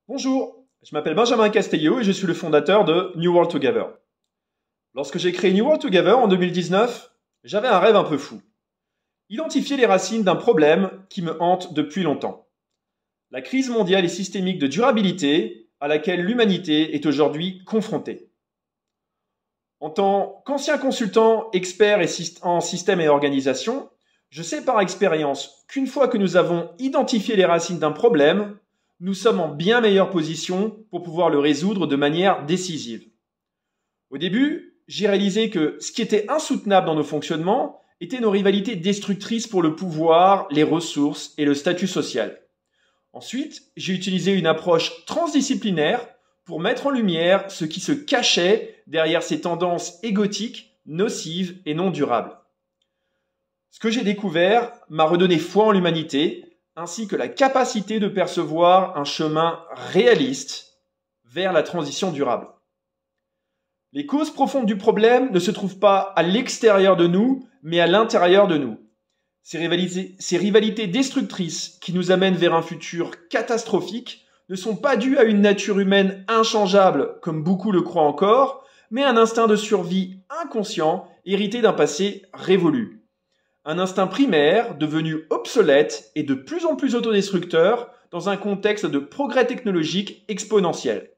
Bonjour, je m'appelle Benjamin Castello et je suis le fondateur de New World Together. Lorsque j'ai créé New World Together en 2019, j'avais un rêve un peu fou. Identifier les racines d'un problème qui me hante depuis longtemps. La crise mondiale et systémique de durabilité à laquelle l'humanité est aujourd'hui confrontée. En tant qu'ancien consultant, expert en système et organisation, je sais par expérience qu'une fois que nous avons identifié les racines d'un problème, nous sommes en bien meilleure position pour pouvoir le résoudre de manière décisive. Au début, j'ai réalisé que ce qui était insoutenable dans nos fonctionnements étaient nos rivalités destructrices pour le pouvoir, les ressources et le statut social. Ensuite, j'ai utilisé une approche transdisciplinaire pour mettre en lumière ce qui se cachait derrière ces tendances égotiques, nocives et non durables. Ce que j'ai découvert m'a redonné foi en l'humanité, ainsi que la capacité de percevoir un chemin réaliste vers la transition durable. Les causes profondes du problème ne se trouvent pas à l'extérieur de nous, mais à l'intérieur de nous. Ces rivalités destructrices qui nous amènent vers un futur catastrophique ne sont pas dues à une nature humaine inchangeable, comme beaucoup le croient encore, mais à un instinct de survie inconscient hérité d'un passé révolu. Un instinct primaire devenu obsolète et de plus en plus autodestructeur dans un contexte de progrès technologique exponentiel.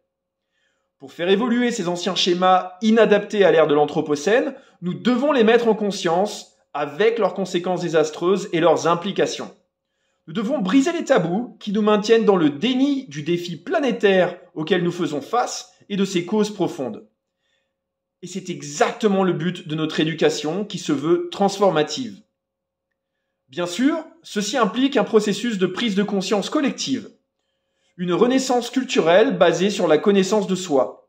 Pour faire évoluer ces anciens schémas inadaptés à l'ère de l'Anthropocène, nous devons les mettre en conscience avec leurs conséquences désastreuses et leurs implications. Nous devons briser les tabous qui nous maintiennent dans le déni du défi planétaire auquel nous faisons face et de ses causes profondes. Et c'est exactement le but de notre éducation qui se veut transformative. Bien sûr, ceci implique un processus de prise de conscience collective, une renaissance culturelle basée sur la connaissance de soi,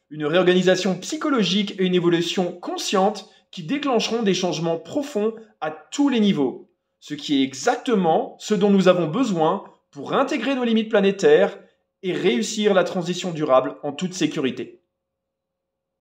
une réorganisation psychologique et une évolution consciente qui déclencheront des changements profonds à tous les niveaux, ce qui est exactement ce dont nous avons besoin pour intégrer nos limites planétaires et réussir la transition durable en toute sécurité.